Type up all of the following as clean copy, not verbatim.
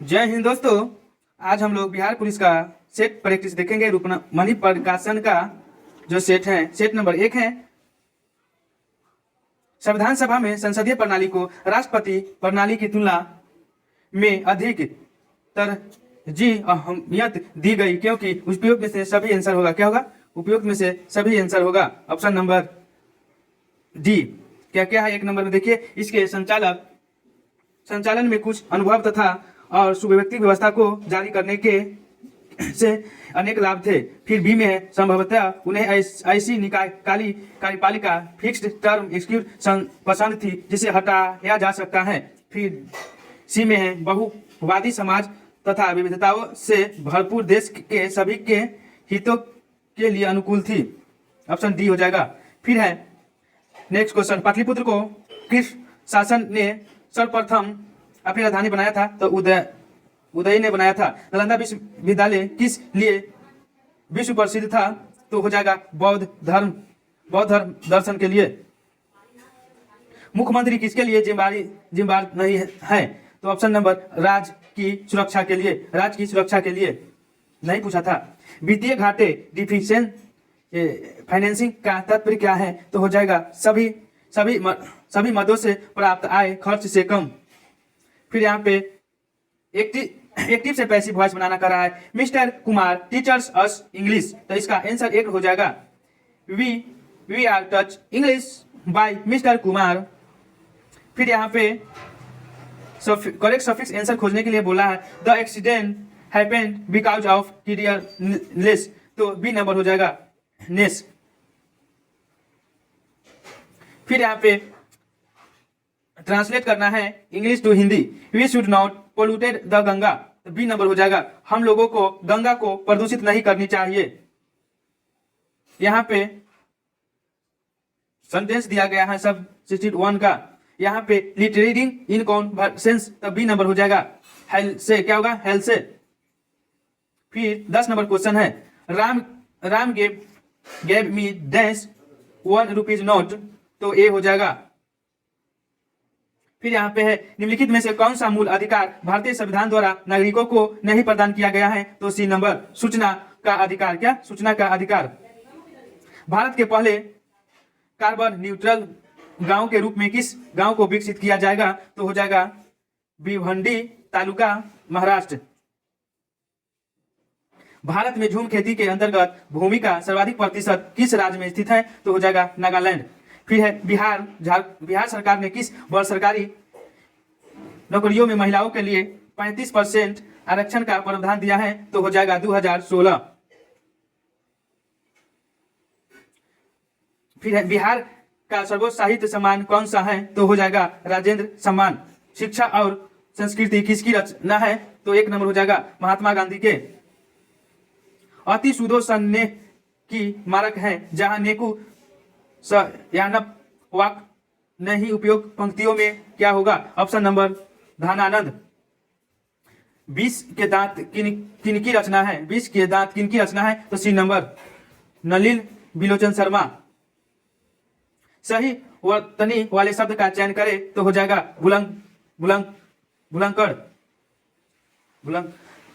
जय हिंद दोस्तों। आज हम लोग बिहार पुलिस का सेट प्रैक्टिस देखेंगे। रुक्मणी प्रकाशन का जो सेट है, सेट नंबर 1 है। संविधान सभा में संसदीय प्रणाली को राष्ट्रपति प्रणाली की तुलना में अधिक तरजीह अहमियत दी गई, क्योंकि उपयोग में से सभी आंसर होगा। क्या होगा? उपयोग में से सभी आंसर होगा। Option number D. क्या क्या है 1 नंबर में? देखिए, इसके संचालन में कुछ अनुभव तथा और सुव्यवस्थित व्यवस्था को जारी करने के से अनेक लाभ थे। फिर बी में है, संभवतः उन्हें ऐसी निकायकारी कार्यपालिका फिक्स्ड टर्म एग्जीक्यूटिव पसंद थी जिसे हटाया जा सकता है। फिर सी में है, बहुवादी समाज तथा विविधताओं से भरपूर देश के सभी के हितों के लिए अनुकूल थी। ऑप्शन डी हो जाएगा। फिर है नेक्स्ट क्वेश्चन, पाटलिपुत्र को किस शासन ने सर्वप्रथम अपनी राजधानी बनाया था? तो उदय ने बनाया था। नालंदा विश्वविद्यालय किस लिए विश्व प्रसिद्ध था? तो हो जाएगा बौद्ध धर्म दर्शन के लिए। मुख्यमंत्री किसके लिए जिम्मेदार नहीं है? तो ऑप्शन नंबर राज्य की सुरक्षा के लिए। राज्य की सुरक्षा के लिए नहीं पूछा था। वित्तीय घाटे डिफिशिएंट फाइनेंसिंग का तात्पर्य क्या है? तो हो जाएगा सभी मदों से प्राप्त आय खर्च से कम। फिर यहाँ पे एक्टिव से पैसिव वॉइस बनाना कर रहा है। Mister Kumar teachers us English, तो इसका आंसर 1 हो जाएगा। We are touch English by mister Kumar. फिर यहाँ पे करेक्ट सफिक्स आंसर खोजने के लिए बोला है। The accident happened because of tiredness, तो बी नंबर हो जाएगा, नेस। फिर यहाँ पे ट्रांसलेट करना है English to Hindi. We should not polluted the Ganga, तो बी नंबर हो जाएगा। हम लोगों को गंगा को प्रदूषित नहीं करनी चाहिए। यहाँ पे सेंटेंस दिया गया है सब्स्टिट्यूट 1 का। यहाँ पे लिटरेटिंग इन कॉन्वर्सेंस, तो बी नंबर हो जाएगा। हेल से क्या होगा? हेल से। फिर 10 नंबर क्वेश्चन है, Ram gave me dash 1 rupees note, तो ए हो जाएगा। फिर यहाँ पे है, निम्नलिखित में से कौन सा मूल अधिकार भारतीय संविधान द्वारा नागरिकों को नहीं प्रदान किया गया है? तो सी नंबर, सूचना का अधिकार। क्या? सूचना का अधिकार। भारत के पहले कार्बन न्यूट्रल गांव के रूप में किस गांव को विकसित किया जाएगा? तो हो जाएगा भिवंडी तालुका, महाराष्ट्र। भारत में झूम खेती के अंतर्गत भूमि का सर्वाधिक प्रतिशत किस राज्य में स्थित है? तो हो जाएगा नागालैंड। फिर है, बिहार सरकार ने किस वर्ष सरकारी नौकरियों में महिलाओं के लिए 35% आरक्षण का प्रावधान दिया है? तो हो जाएगा 2016। फिर है, बिहार का सर्वोच्च साहित्य सम्मान कौन सा है? तो हो जाएगा राजेंद्र सम्मान। शिक्षा और संस्कृति किसकी रचना है? तो 1 नंबर हो जाएगा, महात्मा गांधी के। अति सुदोषण्य की मारक है जहां नेकु वाक नहीं उपयोग पंक्तियों में क्या होगा? Option number Dhanananda. 20 के दांत किनकी रचना है? 20 के दांत किनकी रचना है? तो सी नंबर, नलिन बिलोचन शर्मा। सही वर्तनी वाले शब्द का चयन करें, तो हो जाएगा बुलंकड़।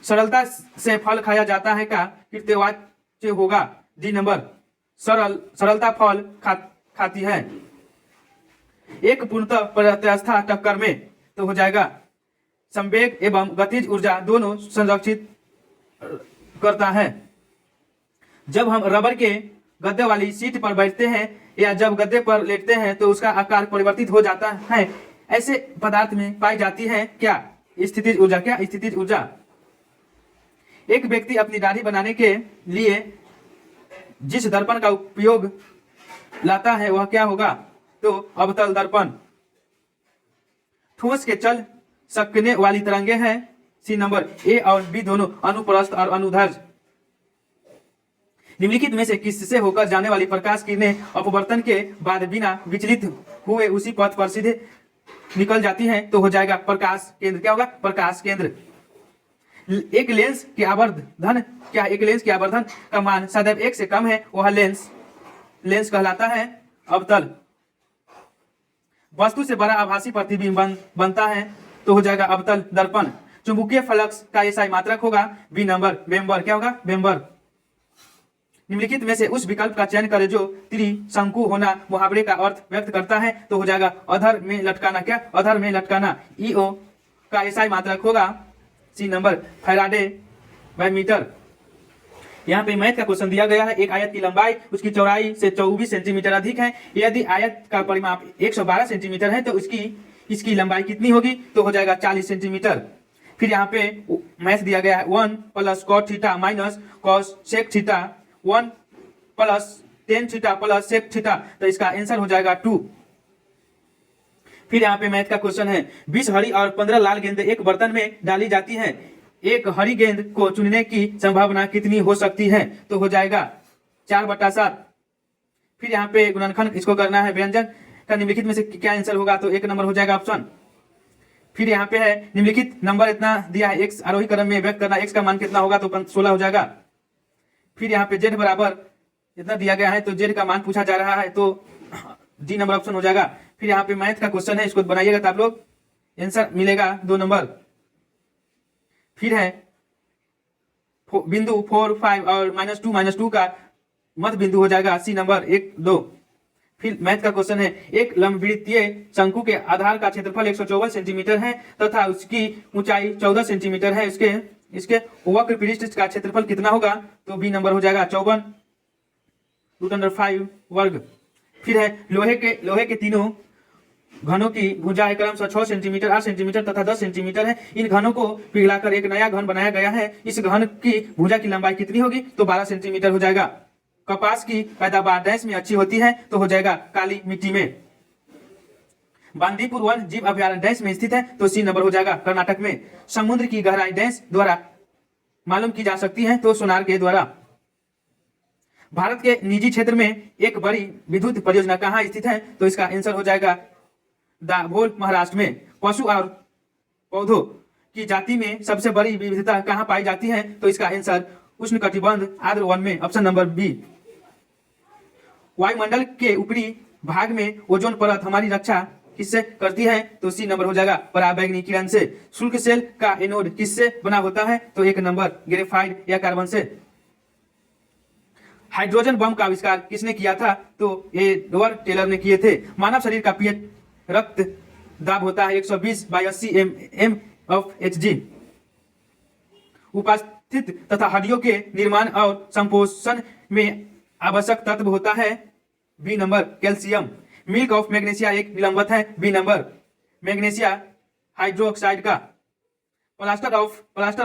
सरलता से फल खाया जाता है का कृत्यवाच्य होगा? डी नंबर, सरलता फल खाती है। एक पूर्णतः प्रत्यास्था टक्कर में, तो हो जाएगा संवेग एवं गतिज ऊर्जा दोनों संरक्षित करता है। जब हम रबर के गद्दे वाली सीट पर बैठते हैं या जब गद्दे पर लेटते हैं तो उसका आकार परिवर्तित हो जाता है। ऐसे पदार्थ में पाई जाती है क्या? स्थितिज ऊर्जा। क्या? स्थितिज ऊर्जा। एक व्यक्ति अपनी दाढ़ी बनाने के लिए जिस दर्पण का उपयोग लाता है वह क्या होगा? तो अवतल दर्पण। ठोस के चल सकने वाली तरंगे हैं, सी नंबर, ए और बी दोनों, अनुप्रस्थ और अनुदैर्घ्य। निम्नलिखित में से किससे होकर जाने वाली प्रकाश किरणें अपवर्तन के बाद बिना विचलित हुए उसी पथ पर सीधे निकल जाती हैं? तो हो जाएगा प्रकाश केंद्र। क्या होगा? प्रकाश केंद्र। एक लेंस के आवर्धन का मान सदैव 1 से कम है, वह लेंस कहलाता है अवतल। वस्तु से बड़ा आभासी प्रतिबिंब बनता है, तो हो जाएगा अवतल दर्पण। चुंबकीय फ्लक्स का एसआई मात्रक होगा बी नंबर वेबर। क्या होगा? वेबर। निम्नलिखित में से उस विकल्प का चयन करें जो त्रिशंकु होना मुहावरे का अर्थ व्यक्त करता है, तो हो जाएगा अधर में लटकाना। क्या? अधर में लटकाना। ईओ का एसआई मात्रक होगा C number Faraday by metre. यहाँ पे मैथ का क्वेश्चन दिया गया है, एक आयत की लंबाई उसकी चौड़ाई से 24 सेंटीमीटर अधिक है। यदि आयत का परिमाप 112 सेंटीमीटर है तो इसकी लंबाई कितनी होगी? तो हो जाएगा 40 सेंटीमीटर। फिर यहाँ पे मैथ दिया गया है 1 plus cot theta minus cosec theta 1 plus tan theta plus sec theta, तो इसका आंसर हो जाएगा 2। फिर यहाँ पे मैथ का क्वेश्चन है 20 हरी और 15 लाल गेंदें एक बर्तन में डाली जाती हैं, एक हरी गेंद को चुनने की संभावना कितनी हो सकती है? तो हो जाएगा 4/7। फिर यहाँ पे गुणनखंड इसको करना है, व्यंजन का निम्नलिखित में से क्या आंसर होगा? तो एक नंबर हो जाएगा ऑप्शन। फिर यहाँ पे है निम्नलिखित नंबर इतना दिया है, एक्स आरोही क्रम में व्यक्त करना, एक्स का मान कितना होगा? तो 16 हो जाएगा। फिर यहाँ पे जेड बराबर इतना दिया गया है तो जेड का मान पूछा जा रहा है, तो डी नंबर ऑप्शन हो जाएगा। फिर यहाँ पे मैथ का क्वेश्चन है, इसको बनाइएगा तो आप लोग आंसर मिलेगा 2 नंबर। फिर है बिंदु 4, 5 और -2 का मध्य बिंदु हो जाएगा सी नंबर 1, 2। फिर मैथ का क्वेश्चन है एक लंबवृत्तीय शंकु के आधार का क्षेत्रफल 154 सेंटीमीटर है तथा उसकी ऊंचाई 14 सेंटीमीटर है, इसके वक्र पृष्ठ का क्षेत्रफल कितना होगा? तो बी नंबर हो जाएगा 54√5 वर्ग। फिर है लोहे के तीनों घनों की भुजाएं क्रमशः 6 सेंटीमीटर, 8 सेंटीमीटर तथा 10 सेंटीमीटर है। इन घनों को पिघलाकर एक नया घन बनाया गया है, इस घन की भुजा की लंबाई कितनी होगी? तो 12 सेंटीमीटर हो जाएगा। कपास की पैदावार डैश में अच्छी होती है, तो हो जाएगा काली मिट्टी में। बांदीपुर वन जीव अभ्यारण्य डैश में स्थित है, तो सी नंबर हो जाएगा कर्नाटक में। समुद्र की गहराई डैश द्वारा मालूम की जा सकती है, तो सोनार के द्वारा। भारत के निजी क्षेत्र में एक बड़ी विद्युत परियोजना कहाँ स्थित है? तो इसका आंसर हो जाएगा दाभोल महाराष्ट्र में। पशु और पौधों की जाति में सबसे बड़ी विविधता कहाँ पाई जाती है? तो इसका आंसर उष्णकटिबंध आर्द्र वन में, ऑप्शन नंबर बी। वायुमंडल के ऊपरी भाग में ओजोन परत हमारी रक्षा किससे करती है? तो सी नंबर हो जाएगा पराबैंगनी किरण से। शुल्क सेल का एनोड किससे बना होता है? तो एक नंबर ग्रेफाइट या कार्बन से। हाइड्रोजन बम का आविष्कार किसने किया था? तो एडवर्ड टेलर ने किए थे। मानव शरीर का पीएच रक्त दाब होता है 120/80 mm of Hg। उपस्थित तथा हड्डियों के निर्माण और संपोषण में आवश्यक तत्व होता है B number calcium. Milk of magnesia एक निलंबत है, बी नंबर मैग्नीशिया हाइड्रोक्साइड का। प्लास्टर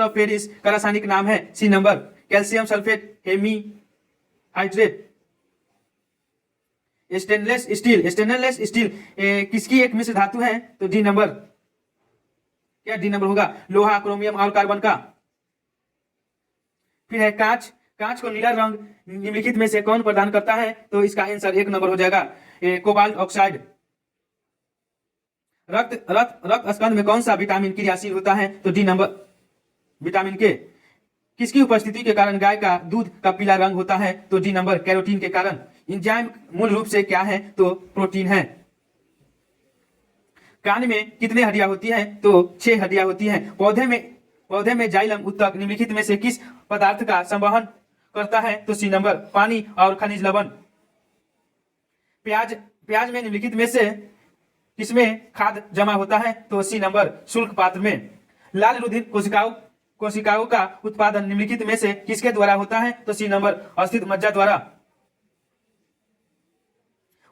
ऑफ पेरिस का रासायनिक नाम है, C number calcium sulphate hemihydrate. Stainless steel किसकी एक मिश्र धातु है? तो डी नंबर। क्या डी नंबर होगा? लोहा, क्रोमियम और कार्बन का। फिर है कांच को नीला रंग निम्नलिखित में से कौन प्रदान करता है? तो इसका आंसर एक नंबर हो जाएगा कोबाल्ट ऑक्साइड। रक्त स्कंद में कौन सा विटामिन क्रियाशील होता है? तो डी नंबर विटामिन के। किसकी उपस्थिति के कारण गाय का दूध का पीला रंग होता है? तो डी नंबर कैरोटीन के कारण। एंजाइम मूल रूप से क्या है? तो प्रोटीन है। कान में कितने हड्डियां होती हैं? तो 6 हड्डियां होती हैं। पौधे में जाइलम उत्तक निम्नलिखित में से किस पदार्थ का संवहन करता है? तो सी नंबर पानी और खनिज लवण। प्याज में निम्नलिखित में से किसमें खाद जमा होता है? तो सी नंबर शुल्क पात्र में। लाल रुधिर कोशिकाओं का उत्पादन निम्नलिखित में से किसके द्वारा होता है? तो सी नंबर अस्थित मज्जा द्वारा।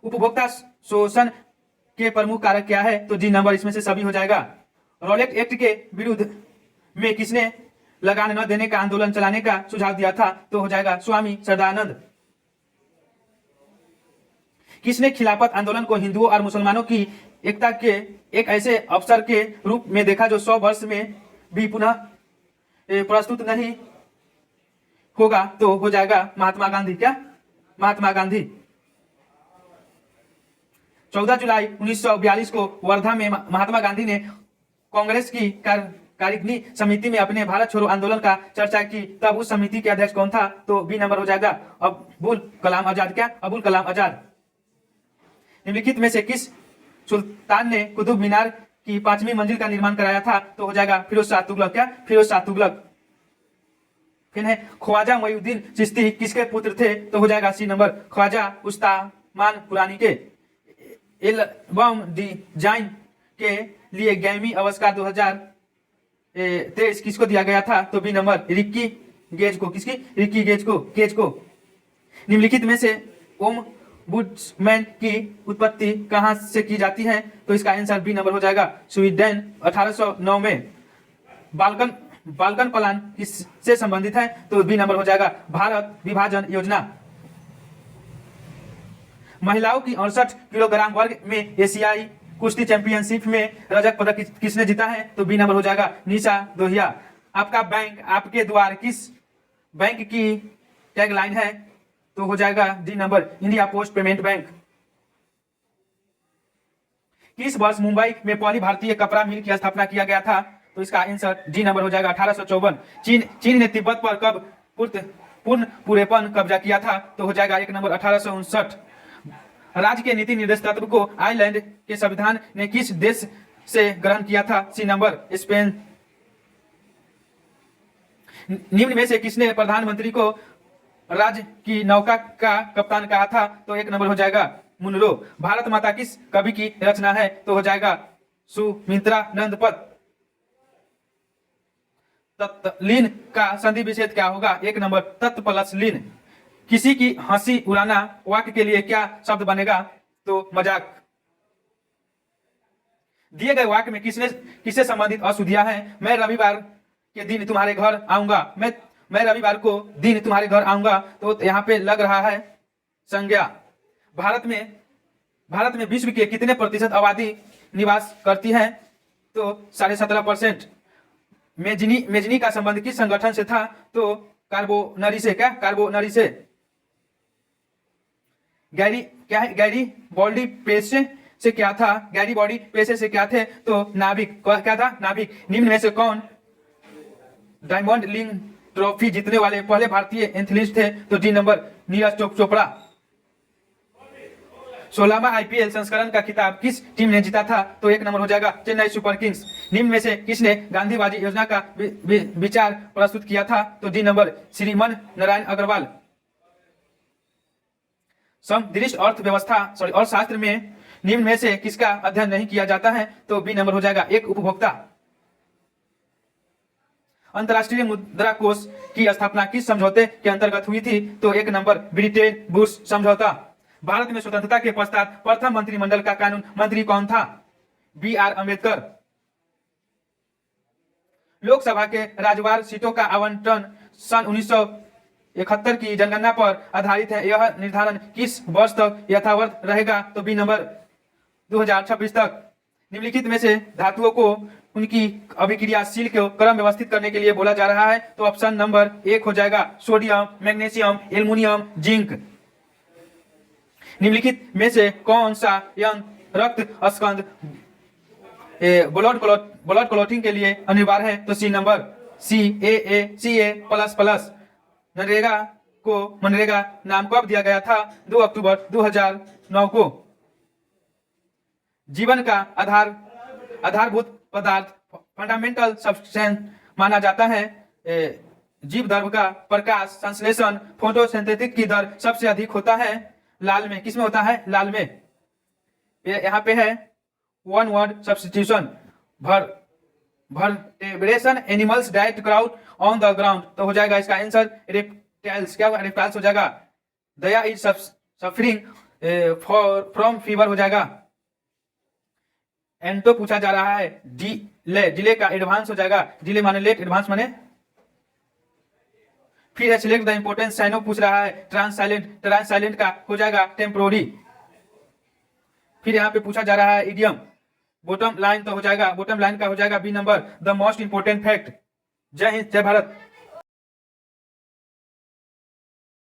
उपभोक्ता शोषण के प्रमुख कारक क्या है? तो डी नंबर इसमें से सभी हो जाएगा। रॉलेट एक्ट के विरुद्ध में किसने लगान न देने का आंदोलन चलाने का सुझाव दिया था? तो हो जाएगा स्वामी सरदानंद। किसने खिलाफत आंदोलन को हिंदुओं और मुसलमानों की एकता के एक ऐसे अवसर के रूप में देखा जो 100 वर्ष में भी पुनः प्रस्तुत नहीं होगा? तो हो जाएगा महात्मा गांधी। क्या? महात्मा गांधी। 14 जुलाई 1942 को वर्धा में महात्मा गांधी ने कांग्रेस की कार्यकारिणी समिति में अपने भारत छोड़ो आंदोलन का चर्चा की, तब उस समिति के अध्यक्ष कौन था? तो बी नंबर हो जाएगा अबुल कलाम आजाद। क्या? अबुल कलाम आजाद। निम्नलिखित में से किस सुल्तान ने कुतुब मीनार की 5वीं मंजिल का निर्माण कराया था तो हो जाएगा फिरोज शाह तुगलक। क्या? फिरोज शाह तुगलक। फिर है ख्वाजा मोइनुद्दीन चिश्ती किसके पुत्र थे तो हो जाएगा सी नंबर ख्वाजा उस्तामान कुरानी के। एल्बम डिजाइन के लिए ग्रैमी पुरस्कार 2023 किसको दिया गया था तो बी नंबर रिक्की गेज को। किसकी? रिक्की गेज को। निम्नलिखित में से ओम बुड्समैन की उत्पत्ति कहां से की जाती है तो इसका आंसर बी नंबर हो जाएगा स्वीडन। 1809 में। बाल्कन प्लान किससे संबंधित है तो बी नंबर हो जाएगा भारत विभाजन योजना। महिलाओं की 68 किलोग्राम वर्ग में एशियाई कुश्ती चैंपियनशिप में रजत पदक किसने जीता है तो बी नंबर हो जाएगा निशा दोहिया। आपका बैंक आपके द्वार किस बैंक की टैगलाइन है तो हो जाएगा D number India post payment bank. किस वर्ष मुंबई में पहली भारतीय कपड़ा मिल की स्थापना किया गया था तो इसका आंसर डी नंबर हो जाएगा 1854। चीन ने तिब्बत पर कब पूरेपन कब्जा किया था तो हो जाएगा एक नंबर 1859। राज्य के नीति निर्देश तत्व को आयरलैंड के संविधान ने किस देश से ग्रहण किया था सी नंबर स्पेन। निम्न में से किसने प्रधानमंत्री को राज्य की नौका का कप्तान कहा था तो एक नंबर हो जाएगा मुनरो। भारत माता किस कवि की रचना है तो हो जाएगा सुमित्रा नंद पद। तत्लीन का संधि विच्छेद क्या होगा एक नंबर तत् प्लस लीन। किसी की हंसी उड़ाना वाक्य के लिए क्या शब्द बनेगा तो मजाक। दिए गए वाक्य में किससे संबंधित अशुद्धियां हैं। मैं रविवार के दिन तुम्हारे घर आऊंगा। मैं रविवार को दिन तुम्हारे घर आऊंगा तो यहाँ पे लग रहा है संज्ञा। भारत में विश्व के कितने प्रतिशत आबादी निवास करती है तो 17.5%। मेजनी का संबंध किस संगठन से था तो कार्बोनरी से। क्या? कार्बोनरी से। गैरी बॉडी पेशे से क्या था? गैरी बॉडी पेशे से क्या थे तो नाविक। क्या था? नाविक। निम्न में से कौन डायमंड लीग ट्रॉफी जीतने वाले पहले भारतीय एथलीट थे तो डी नंबर नीरज चोपड़ा। 16वां आईपीएल संस्करण का खिताब किस टीम ने जीता था तो एक नंबर हो जाएगा चेन्नई सुपर किंग्स। निम्न में से किसने गांधीवादी योजना का विचार प्रस्तुत किया था तो डी नंबर श्रीमन नारायण अग्रवाल। समदृष्ट अर्थशास्त्र में निम्न में से किसका अध्ययन नहीं किया जाता है तो बी नंबर हो जाएगा एक उपभोक्ता। अंतर्राष्ट्रीय मुद्रा कोष की स्थापना किस समझौते के अंतर्गत हुई थी तो एक नंबर ब्रिटेन बुश समझौता। भारत में स्वतंत्रता के पश्चात प्रथम मंत्रिमंडल का कानून मंत्री कौन था? B are Ambedkar. लोकसभा के राज्यवार सीटों का आवंटन सन 1971 की जनगणना पर आधारित है। यह निर्धारण किस वर्ष तक यथावत रहेगा तो बी नंबर 2026 तक। निम्नलिखित में से धातुओं को उनकी अभिक्रियाशील को क्रम व्यवस्थित करने के लिए बोला जा रहा है तो ऑप्शन नंबर 1 हो जाएगा सोडियम, मैग्नीशियम, एल्युमिनियम, जिंक। निम्नलिखित में से कौन सा यंत्र रक्त स्कंद ब्लड क्लॉटिंग के लिए अनिवार्य है तो C number CA plus. MNREGA नाम कब दिया गया था 2 अक्टूबर 2009 को। जीवन का आधारभूत पदार्थ फंडामेंटल सब्सटेंस माना जाता है। जीव द्रव्य का प्रकाश संश्लेषण फोटोसिंथेसिस की दर सबसे अधिक होता है लाल में। किसमें होता है? लाल में। यहाँ पे है one word substitution. Vertebrate animals diet crowd on the ground तो हो जाएगा इसका आंसर रेप्टाइल्स। क्या? रेप्टाइल्स हो जाएगा। दया इज सफरिंग फ्रॉम फीवर हो जाएगा। एंटो पूछा जा रहा है डिले का एडवांस हो जाएगा। डिले माने लेट, एडवांस माने। फिर है सिलेक्ट द इंपोर्टेंट साइनो पूछ रहा है ट्रांससाइलेंट का हो जाएगा टेम्पोररी। फिर यहाँ पे पूछा जा रहा है इडियम। बॉटम लाइन तो हो जाएगा, बॉटम लाइन का हो जाएगा B number the most important fact. जय हिंद, जय भारत।